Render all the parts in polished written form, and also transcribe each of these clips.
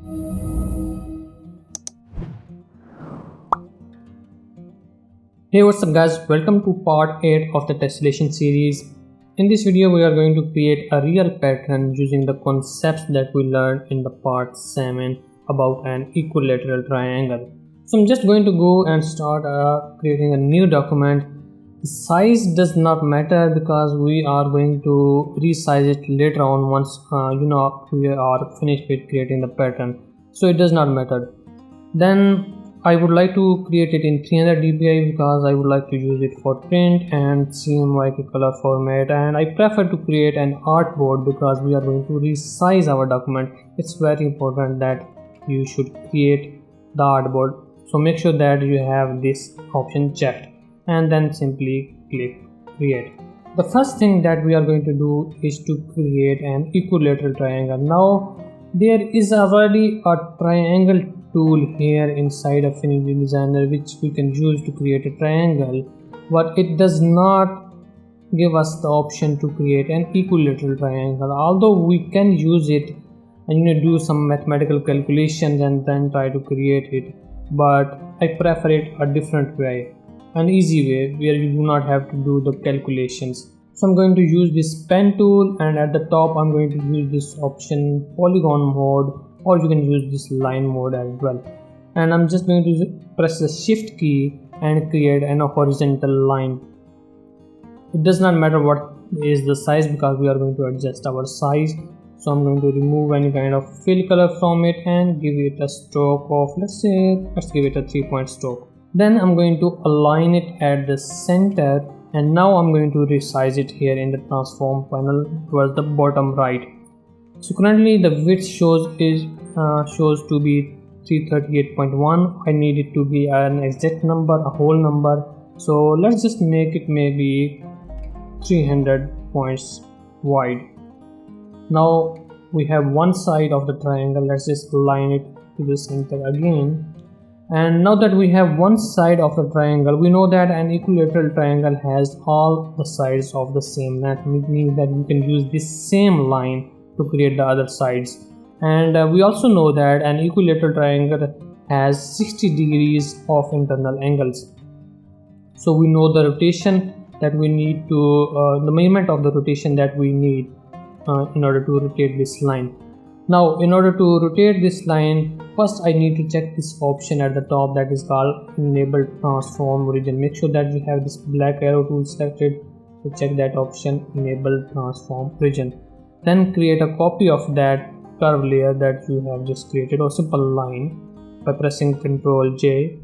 Hey, what's up guys, welcome to part 8 of the tessellation series. In this video we are going to create a real pattern using the concepts that we learned in the part 7 about an equilateral triangle. So I'm just going to go and start creating a new document. The size does not matter because we are going to resize it later on once we are finished with creating the pattern, so it does not matter. Then I would like to create it in 300 dpi because I would like to use it for print and CMYK color format, and I prefer to create an artboard because we are going to resize our document. It's very important that you should create the artboard, so make sure that you have this option checked and then simply click create. The first thing that we are going to do is to create an equilateral triangle. Now there is already a triangle tool here inside Affinity Designer which we can use to create a triangle, but it does not give us the option to create an equilateral triangle. Although we can use it and do some mathematical calculations and then try to create it, but I prefer it a different way, an easy way where you do not have to do the calculations. So I'm going to use this pen tool, and at the top I'm going to use this option polygon mode, or you can use this line mode as well. And I'm just going to press the shift key and create a horizontal line. It does not matter what is the size because we are going to adjust our size. So I'm going to remove any kind of fill color from it and give it a stroke of, let's give it a 3-point stroke. Then I'm going to align it at the center, and now I'm going to resize it here in the transform panel towards the bottom right. So currently the width shows to be 338.1. I need it to be an exact number, a whole number. So let's just make it maybe 300 points wide. Now we have one side of the triangle. Let's just align it to the center again. And now that we have one side of the triangle, we know that an equilateral triangle has all the sides of the same length, meaning that we can use this same line to create the other sides. And we also know that an equilateral triangle has 60 degrees of internal angles. So we know the rotation that we need to, the measurement of the rotation that we need in order to rotate this line. Now in order to rotate this line, first I need to check this option at the top that is called enable transform origin. Make sure that you have this black arrow tool selected, so check that option, enable transform origin. Then create a copy of that curve layer that you have just created, or simple line, by pressing Ctrl J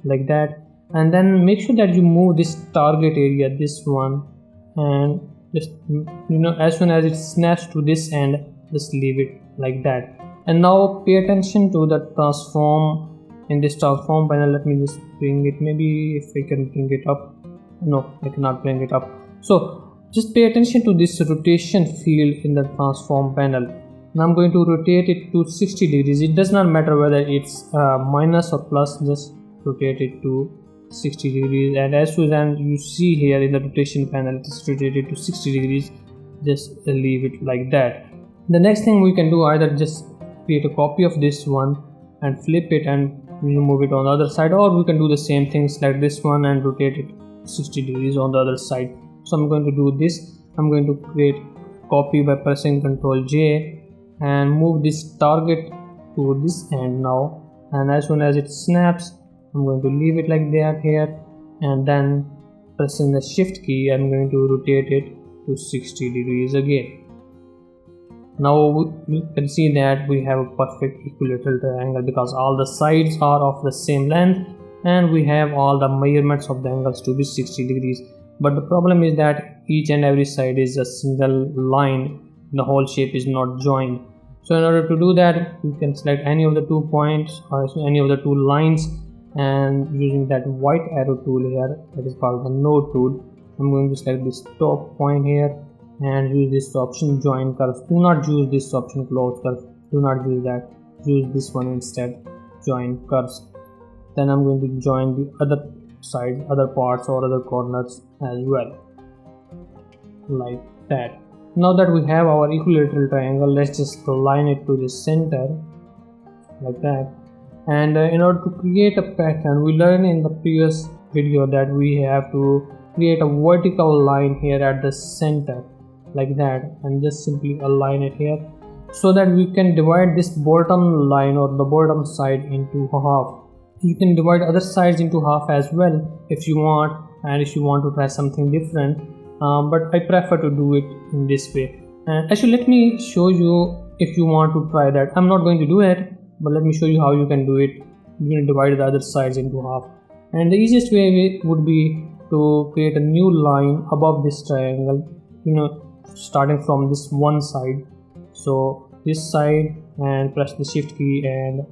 like that. And then make sure that you move this target area, this one, and just as soon as it snaps to this end, just leave it like that. And now pay attention to the transform in this transform panel. Let me just bring it, maybe if I can bring it up. No, I cannot bring it up. So just pay attention to this rotation field in the transform panel. Now I'm going to rotate it to 60 degrees. It does not matter whether it's minus or plus, just rotate it to 60 degrees. And as soon as you see here in the rotation panel, it is rotated to 60 degrees, just leave it like that. The next thing we can do, either just create a copy of this one and flip it and move it on the other side, or we can do the same thing, select this one and rotate it 60 degrees on the other side. So I'm going to do this. I'm going to create copy by pressing Ctrl J and move this target to this end now, and as soon as it snaps, I'm going to leave it like that here, and then pressing the shift key I'm going to rotate it to 60 degrees again. Now you can see that we have a perfect equilateral triangle because all the sides are of the same length and we have all the measurements of the angles to be 60 degrees. But the problem is that each and every side is a single line, the whole shape is not joined. So in order to do that, you can select any of the 2 points or any of the 2 lines, and using that white arrow tool here that is called the node tool, I'm going to select this top point here and use this option join curves. Do not use this option close curve, do not use that, use this one instead, join curves. Then I'm going to join the other side, other parts or other corners as well, like that. Now that we have our equilateral triangle, let's just align it to the center like that. And in order to create a pattern, we learned in the previous video that we have to create a vertical line here at the center like that, and just simply align it here so that we can divide this bottom line or the bottom side into half. You can divide other sides into half as well if you want, and if you want to try something different, but I prefer to do it in this way. And actually, let me show you if you want to try that. I'm not going to do it, but let me show you how you can do it. You can divide the other sides into half, and the easiest way would be to create a new line above this triangle, starting from this one side. So this side, and press the shift key and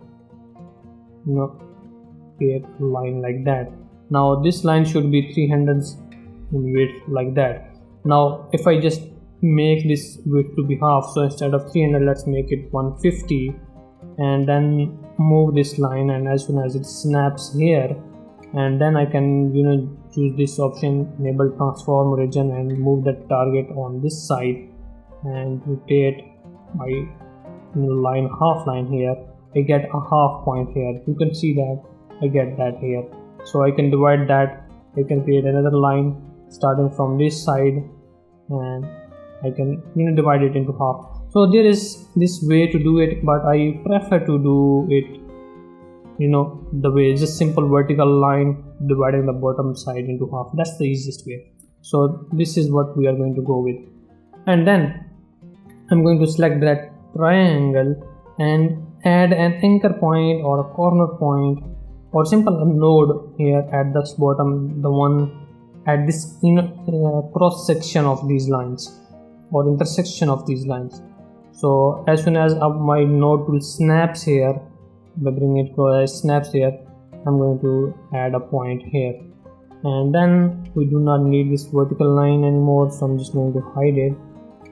create a line like that. Now this line should be 300 in width like that. Now if I just make this width to be half, so instead of 300, let's make it 150, and then move this line, and as soon as it snaps here, and then I can choose this option, enable transform region, and move the target on this side and rotate my line, half line here. I get a half point here. You can see that I get that here. So I can divide that. I can create another line starting from this side, and I can divide it into half. So there is this way to do it, but I prefer to do it the way, just simple vertical line dividing the bottom side into half. That's the easiest way. So this is what we are going to go with, and then I'm going to select that triangle and add an anchor point or a corner point or simple node here at this bottom, the one at this cross section of these lines or intersection of these lines. So as soon as my node tool snaps here, by bringing it close, snaps here, I'm going to add a point here, and then we do not need this vertical line anymore, so I'm just going to hide it.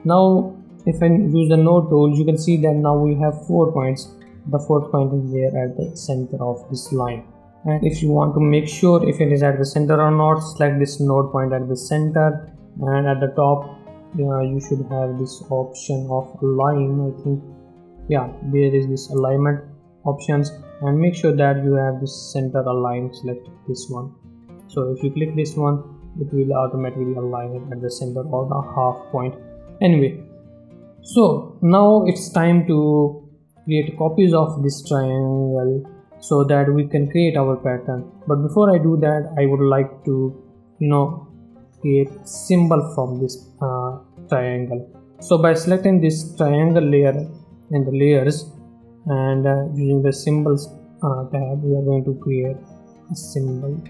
Now if I use the node tool, you can see that now we have 4 points. The fourth point is there at the center of this line, and if you want to make sure if it is at the center or not, select this node point at the center, and at the top you should have this option of align. I think there is this alignment options, and make sure that you have this center align. Select this one. So if you click this one, it will automatically align it at the center or the half point. Anyway, so now it's time to create copies of this triangle so that we can create our pattern. But before I do that, I would like to create a symbol from this triangle. So by selecting this triangle layer in the layers and using the symbols tab, we are going to create a symbol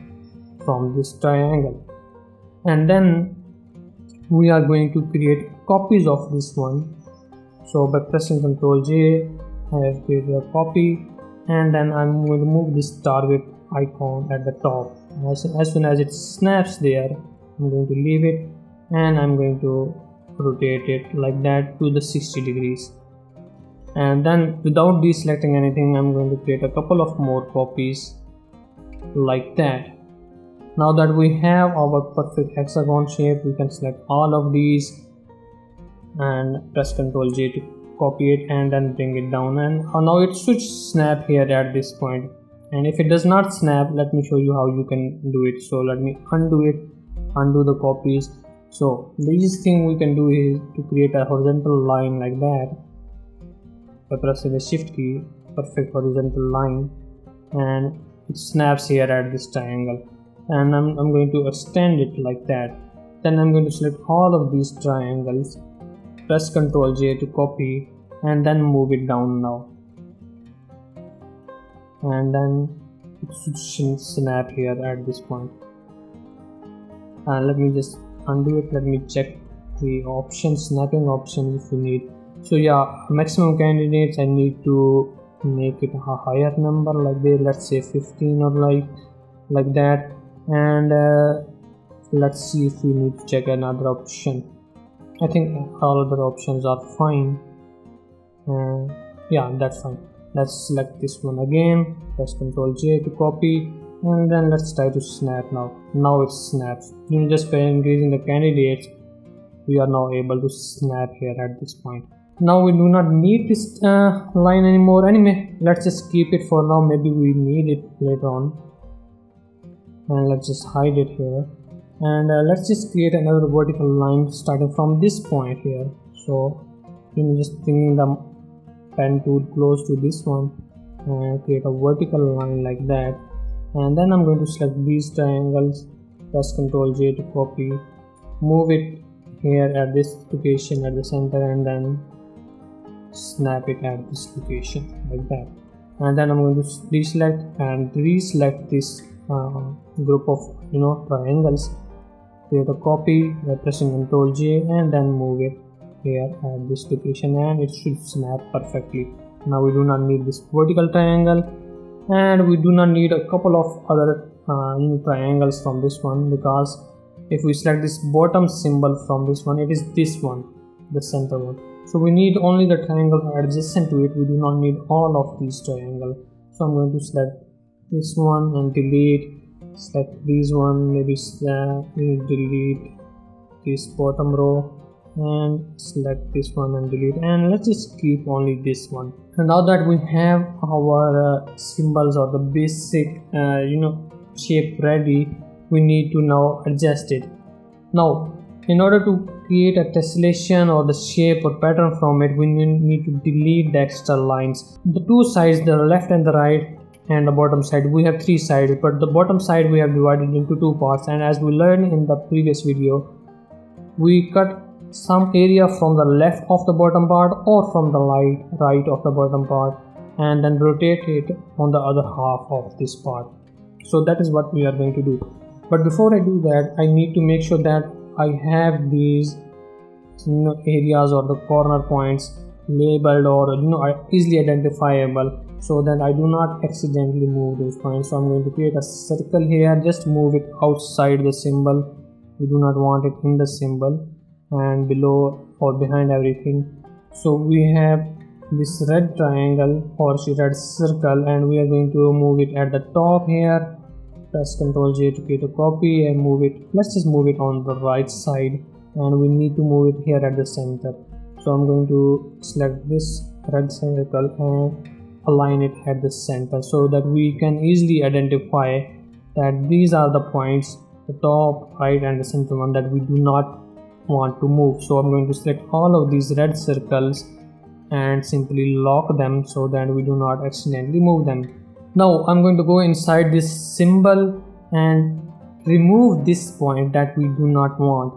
from this triangle, and then we are going to create copies of this one. So by pressing Ctrl J, I have created a copy, and then I'm going to move this target icon at the top. As soon as it snaps there, I'm going to leave it, and I'm going to rotate it like that to the 60 degrees. And then without deselecting anything, I'm going to create a couple of more copies like that. Now that we have our perfect hexagon shape, we can select all of these and press Ctrl J to copy it and then bring it down, and now it should snap here at this point. And if it does not snap, let me show you how you can do it. So let me undo it, undo the copies. So the easiest thing we can do is to create a horizontal line like that by pressing the shift key, perfect horizontal line, and it snaps here at this triangle, and I'm going to extend it like that. Then I'm going to select all of these triangles, press Ctrl J to copy, and then move it down now, and then it should snap here at this point. And let me just undo it. Let me check the options, snapping options if you need. So maximum candidates, I need to make it a higher number like this, let's say 15 or like that. And let's see if we need to check another option. I think all other options are fine. That's fine. Let's select this one again, press Ctrl J to copy, and then let's try to snap now. Now it snaps. Just by increasing the candidates, we are now able to snap here at this point. Now we do not need this line anymore. Anyway, let's just keep it for now. Maybe we need it later on. And let's just hide it here. And let's just create another vertical line starting from this point here. So just bringing the pen tool close to this one and create a vertical line like that. And then I'm going to select these triangles, press Ctrl J to copy, move it here at this location at the center, and then snap it at this location like that. And then I'm going to deselect and reselect this group of triangles, create a copy by pressing Ctrl J, and then move it here at this location, and it should snap perfectly. Now we do not need this vertical triangle, and we do not need a couple of other triangles from this one, because if we select this bottom symbol from this one, it is this one, the center one. So we need only the triangle adjacent to it. We do not need all of these triangles. So I'm going to select this one and delete, select this one, maybe delete this bottom row, and select this one and delete, and let's just keep only this one. And now that we have our symbols or the basic shape ready, we need to now adjust it. Now in order to create a tessellation or the shape or pattern from it, we need to delete the extra lines. The two sides, the left and the right and the bottom side, we have three sides, but the bottom side we have divided into two parts. And as we learned in the previous video, we cut some area from the left of the bottom part or from the right of the bottom part, and then rotate it on the other half of this part. So that is what we are going to do. But before I do that, I need to make sure that I have these areas or the corner points labeled or easily identifiable, so that I do not accidentally move those points. So I'm going to create a circle here, just move it outside the symbol. We do not want it in the symbol and below or behind everything. So we have this red triangle or red circle, and we are going to move it at the top here. Press Ctrl J to create a copy and move it. Let's just move it on the right side, and we need to move it here at the center. So I'm going to select this red circle and align it at the center, so that we can easily identify that these are the points, the top, right, and the center one, that we do not want to move. So I'm going to select all of these red circles and simply lock them so that we do not accidentally move them. Now I'm going to go inside this symbol and remove this point that we do not want.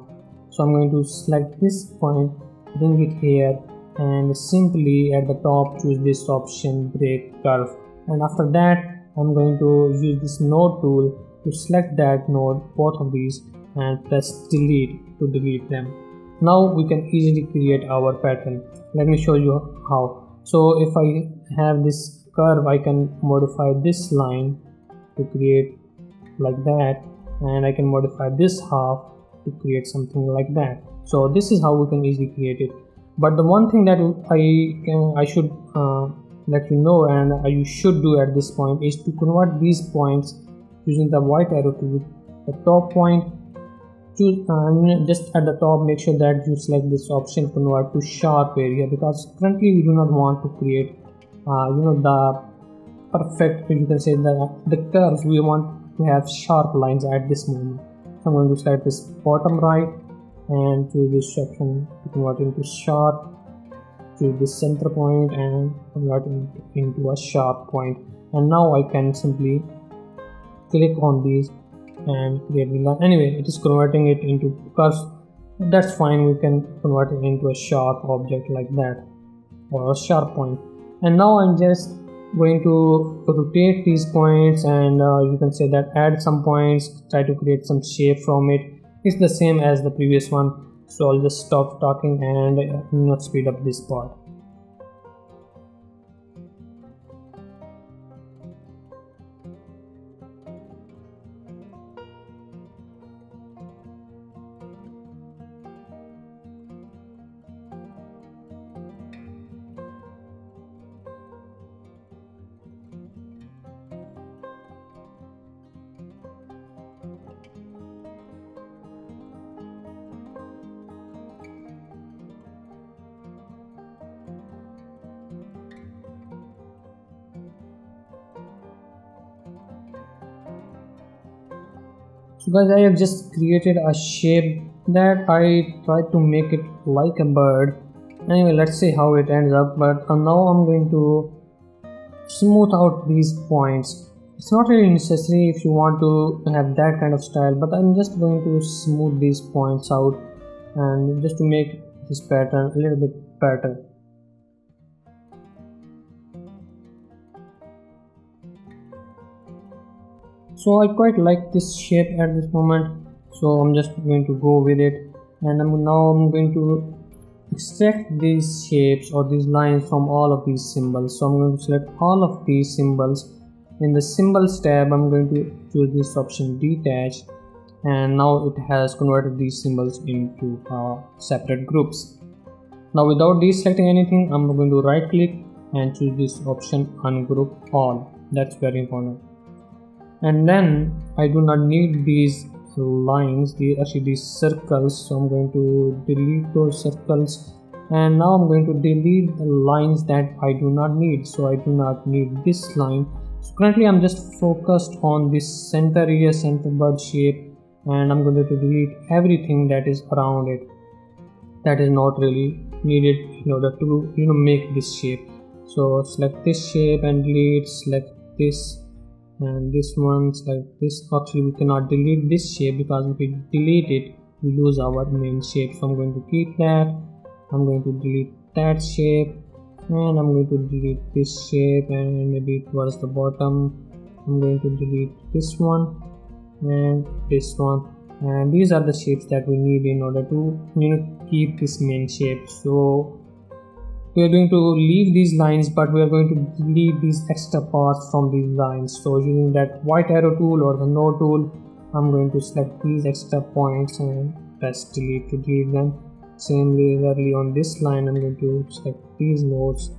So I'm going to select this point, bring it here, and simply at the top choose this option, break curve. And after that I'm going to use this node tool to select that node, both of these, and press delete to delete them. Now we can easily create our pattern. Let me show you how. So if I have this curve, I can modify this line to create like that, and I can modify this half to create something like that. So this is how we can easily create it. But the one thing that I should let you know, and you should do at this point, is to convert these points using the white arrow tool. The top point, choose just at the top, make sure that you select this option, convert to sharp area, because currently we do not want to create the perfect, you can say the curves. We want to have sharp lines at this moment. So I'm going to select this bottom right and choose this option to convert into sharp, choose this center point and convert it into a sharp point. And now I can simply click on these and create the line. Anyway, it is converting it into curves. That's fine, we can convert it into a sharp object like that, or a sharp point. And now I'm just going to rotate these points, and you can say that add some points, try to create some shape from it. It's the same as the previous one. So I'll just stop talking and speed up this part. So guys, I have just created a shape that I tried to make it like a bird. Anyway, let's see how it ends up. But now I'm going to smooth out these points. It's not really necessary if you want to have that kind of style, but I'm just going to smooth these points out and just to make this pattern a little bit better. So I quite like this shape at this moment, so I'm just going to go with it, and now I'm going to extract these shapes or these lines from all of these symbols. So I'm going to select all of these symbols. In the symbols tab, I'm going to choose this option detach, and now it has converted these symbols into separate groups. Now without deselecting anything, I'm going to right click and choose this option ungroup all. That's very important. And then I do not need these lines, these circles, so I'm going to delete those circles, and now I'm going to delete the lines that I do not need. So I do not need this line. So currently I'm just focused on this center area, center bird shape, and I'm going to delete everything that is around it that is not really needed in order to make this shape. So select this shape and delete, select this and this one, select this. Actually we cannot delete this shape because if we delete it we lose our main shape, so I'm going to keep that. I'm going to delete that shape, and I'm going to delete this shape, and maybe towards the bottom I'm going to delete this one and this one, and these are the shapes that we need in order to keep this main shape. So we are going to leave these lines, but we are going to delete these extra parts from these lines. So using that white arrow tool or the node tool, I'm going to select these extra points and press delete to delete them. Similarly on this line, I'm going to select these nodes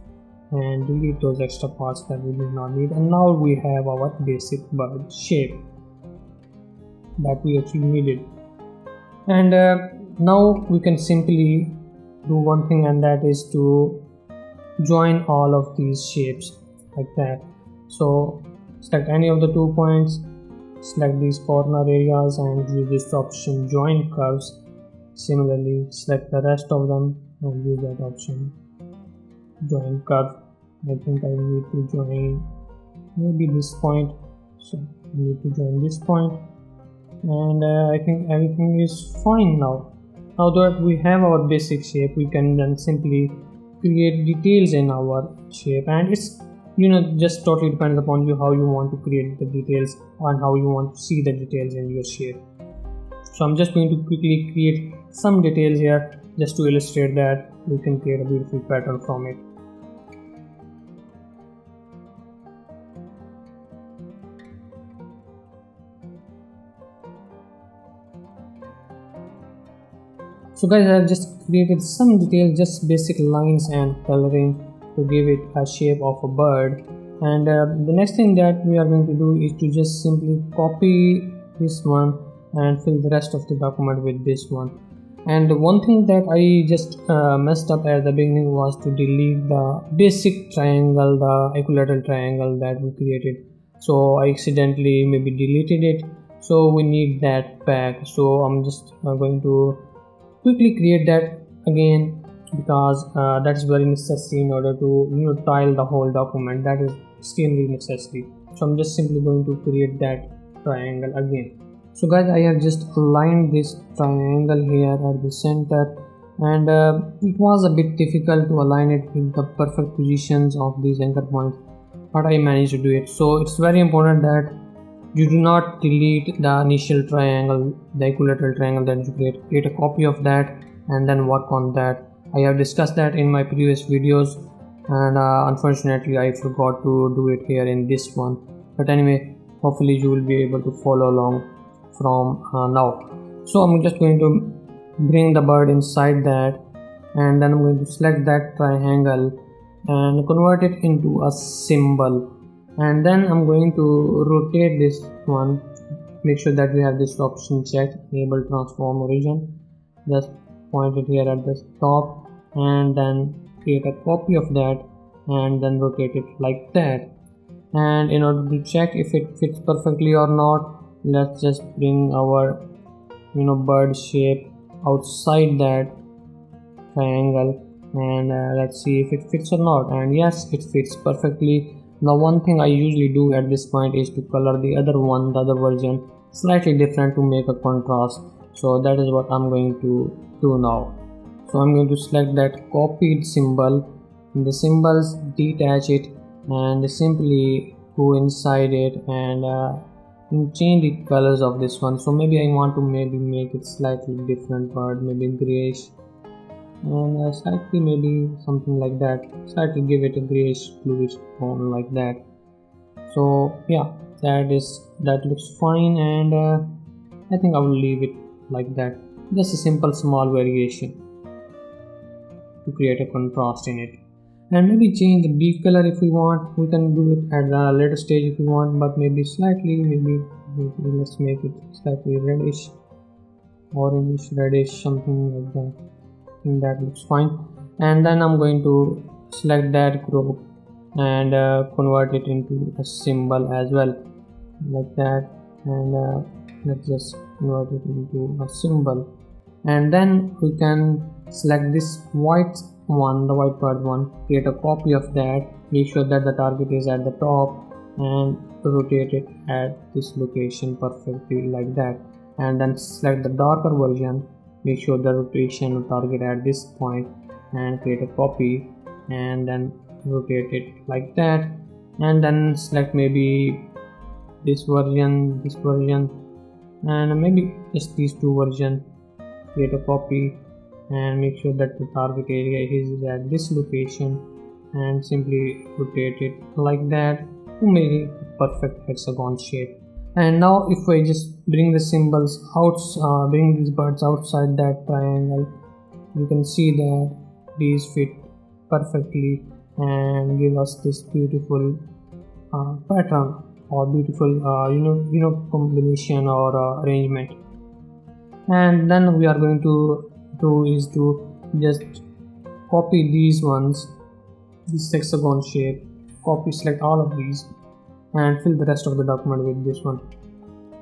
and delete those extra parts that we did not need. And now we have our basic bird shape that we actually needed. And now we can simply do one thing, and that is to join all of these shapes like that. So select any of the 2 points, select these corner areas and use this option join curves. Similarly select the rest of them and use that option join curve. I think I need to join maybe this point, so I need to join this point, and I think everything is fine now. Now that we have our basic shape, we can then simply create details in our shape, and it's just totally depends upon you how you want to create the details and how you want to see the details in your shape. So I'm just going to quickly create some details here just to illustrate that we can create a beautiful pattern from it. So guys, I have just created some details, just basic lines and coloring to give it a shape of a bird. And the next thing that we are going to do is to just simply copy this one and fill the rest of the document with this one. And the one thing that I just messed up at the beginning was to delete the basic triangle, the equilateral triangle that we created. So I accidentally maybe deleted it, so we need that back. So I'm just going to quickly create that again, because that's very necessary in order to tile the whole document. That is extremely necessary. So I'm just simply going to create that triangle again. So guys, I have just aligned this triangle here at the center, and it was a bit difficult to align it with the perfect positions of these anchor points, but I managed to do it. So it's very important that you do not delete the initial triangle, the equilateral triangle that you create a copy of that and then work on that. I have discussed that in my previous videos, and unfortunately I forgot to do it here in this one. But anyway, hopefully you will be able to follow along from now. So I'm just going to bring the bird inside that, and then I'm going to select that triangle and convert it into a symbol. And then I'm going to rotate this one. Make sure that we have this option checked, enable transform origin. Just point it here at the top and then create a copy of that and then rotate it like that. And in order to check if it fits perfectly or not, let's just bring our bird shape outside that triangle, and let's see if it fits or not. And yes, it fits perfectly. Now one thing I usually do at this point is to color the other version slightly different to make a contrast. So that is what I'm going to do now. So I'm going to select that copied symbol, in the symbols, detach it, and simply go inside it and change the colors of this one. So maybe I want to make it slightly different bird, maybe grayish, and slightly maybe something like that, slightly give it a grayish bluish tone like that. So yeah, that looks fine, and I think I will leave it like that. Just a simple small variation to create a contrast in it, and maybe change the beak color if we want. We can do it at a later stage if we want, but maybe slightly, maybe let's make it slightly reddish, orange reddish, something like that. I think that looks fine. And then I'm going to select that group and convert it into a symbol as well, like that. And let's just convert it into a symbol, and then we can select this white one, the white part one, create a copy of that, make sure that the target is at the top, and rotate it at this location perfectly like that. And then select the darker version, make sure the rotation of target at this point, and create a copy, and then rotate it like that. And then select maybe this version, and maybe just these two versions, create a copy, and make sure that the target area is at this location, and simply rotate it like that to make it a perfect hexagon shape. And now if I just bring the symbols out, bring these birds outside that triangle, you can see that these fit perfectly and give us this beautiful pattern, or beautiful combination or arrangement. And then we are going to do is to just copy these ones, this hexagon shape, select all of these and fill the rest of the document with this one.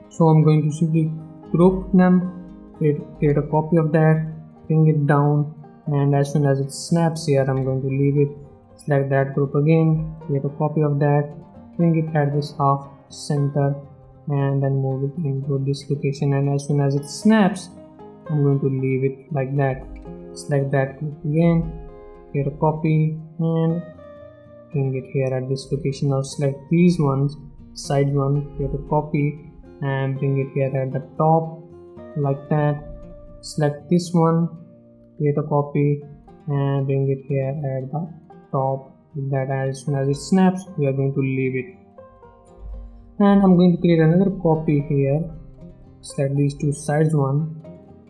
So I'm going to simply group them, create a copy of that, bring it down, and as soon as it snaps here, I'm going to leave it, select that group again, create a copy of that, bring it at this half center, and then move it into this location. And as soon as it snaps, I'm going to leave it like that. Select that group again, create a copy, and bring it here at this location. Now select these ones, side one, create a copy, and bring it here at the top like that. Select this one, create a copy, and bring it here at the top like that. As soon as it snaps, we are going to leave it. And I'm going to create another copy here, select these two sides one,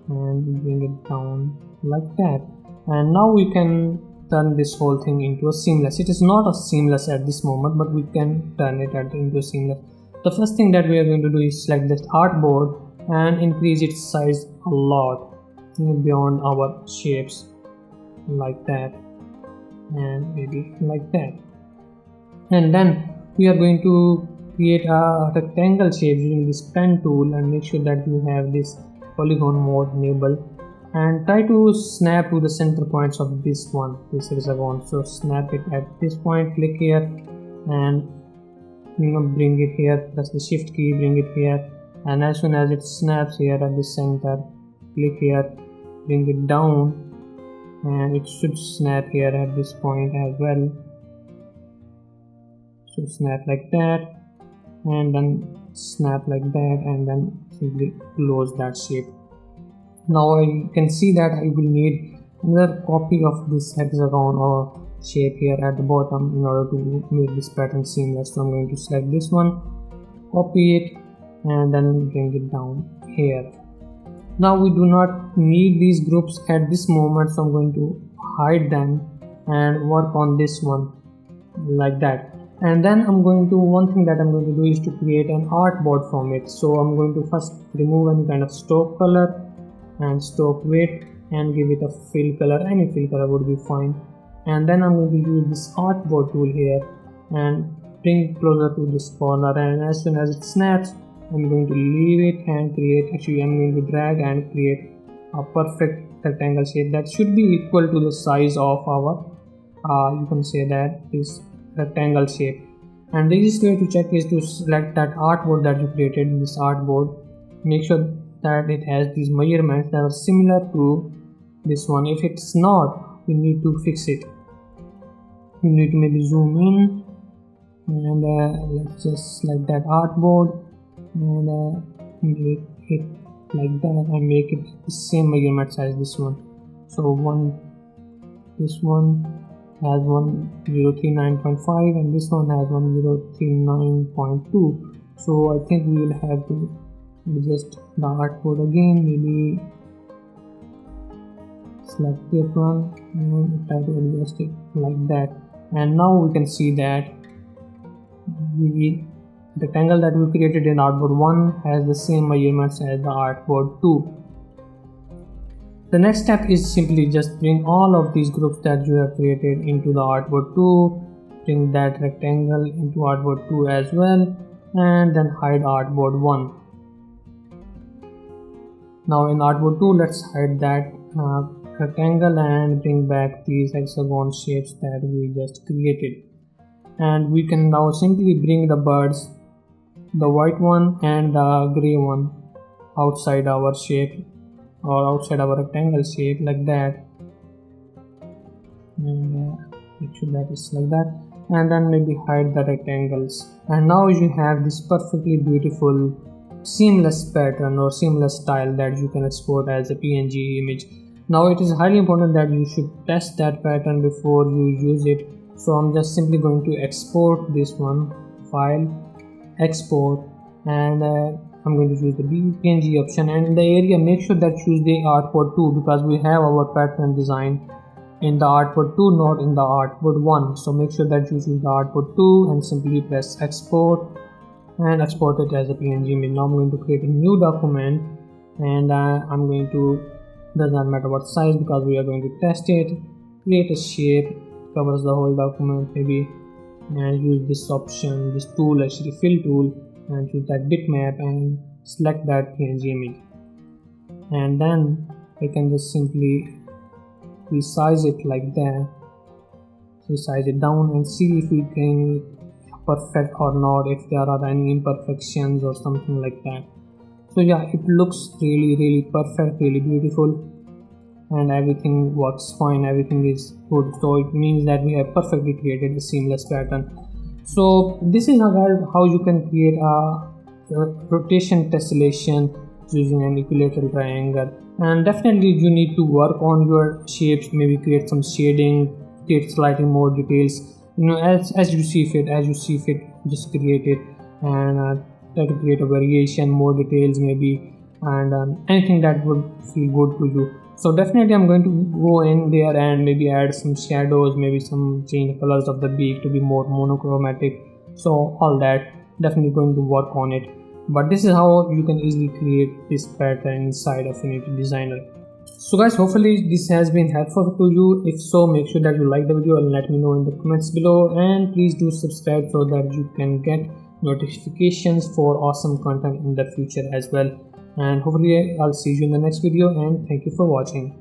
and bring it down like that. And now we can turn this whole thing into a seamless. It is not a seamless at this moment, but we can turn it into a seamless. The first thing that we are going to do is select this artboard and increase its size a lot beyond our shapes like that, and maybe like that. And then we are going to create a rectangle shape using this pen tool, and make sure that you have this polygon mode enabled, and try to snap to the center points of this hexagon. So snap it at this point, click here, and bring it here, press the shift key, bring it here, and as soon as it snaps here at the center, click here, bring it down, and it should snap here at this point as well. So snap like that, and then snap like that, and then simply close that shape. Now you can see that I will need another copy of this hexagon or shape here at the bottom in order to make this pattern seamless. So I'm going to select this one, copy it, and then bring it down here. Now we do not need these groups at this moment, so I'm going to hide them and work on this one like that. And then one thing that I'm going to do is to create an artboard from it. So I'm going to first remove any kind of stroke color and stroke weight and give it a fill color. Any fill color would be fine. And then I'm going to use this artboard tool here and bring it closer to this corner, and as soon as it snaps, I'm going to leave it and I'm going to drag and create a perfect rectangle shape that should be equal to the size of our you can say that this rectangle shape. And the easiest way to check is to select that artboard that you created in this artboard. Make sure that it has these measurements that are similar to this one. If it's not, we need to fix it. We need to maybe zoom in and let's just select that artboard and make it like that and make it the same measurements as this one. So this one has 1039.5 and this one has 1039.2. so I think we will have to adjust the artboard again, maybe select this one and try to adjust it like that. And now we can see that the rectangle that we created in artboard 1 has the same measurements as the artboard 2. The next step is simply just bring all of these groups that you have created into the artboard 2, bring that rectangle into artboard 2 as well, and then hide artboard 1. Now in artboard 2, let's hide that rectangle and bring back these hexagon shapes that we just created. And we can now simply bring the birds, the white one and the gray one, outside our shape or outside our rectangle shape like that, and make sure that it's like that, and then maybe hide the rectangles. And now you have this perfectly beautiful seamless pattern or seamless style that you can export as a PNG image. Now it is highly important that you should test that pattern before you use it. So I'm just simply going to export this one, file, export, and I'm going to use the PNG option, and in the area make sure that choose the artboard 2 because we have our pattern design in the artboard 2, not in the artboard 1. So make sure that you choose the artboard 2 and simply press export and export it as a PNG image. Now I'm going to create a new document and I'm going to, does not matter what size because we are going to test it, create a shape, covers the whole document maybe, and use this option, this tool, actually fill tool, and choose that bitmap and select that PNG image. And then I can just simply resize it like that, resize it down and see if we can perfect or not, if there are any imperfections or something like that. So yeah, it looks really perfect, really beautiful, and everything works fine, everything is good. So it means that we have perfectly created a seamless pattern. So this is how you can create a rotation tessellation using an equilateral triangle. And definitely you need to work on your shapes, maybe create some shading, create slightly more details, you know, as you see fit, just create it and try to create a variation, more details maybe, and anything that would feel good to you. So definitely I'm going to go in there and maybe add some shadows, maybe some change the colors of the beak to be more monochromatic. So all that, definitely going to work on it. But this is how you can easily create this pattern inside Affinity Designer. So guys, hopefully this has been helpful to you. If so, make sure that you like the video and let me know in the comments below, and please do subscribe so that you can get notifications for awesome content in the future as well. And hopefully I'll see you in the next video, and thank you for watching.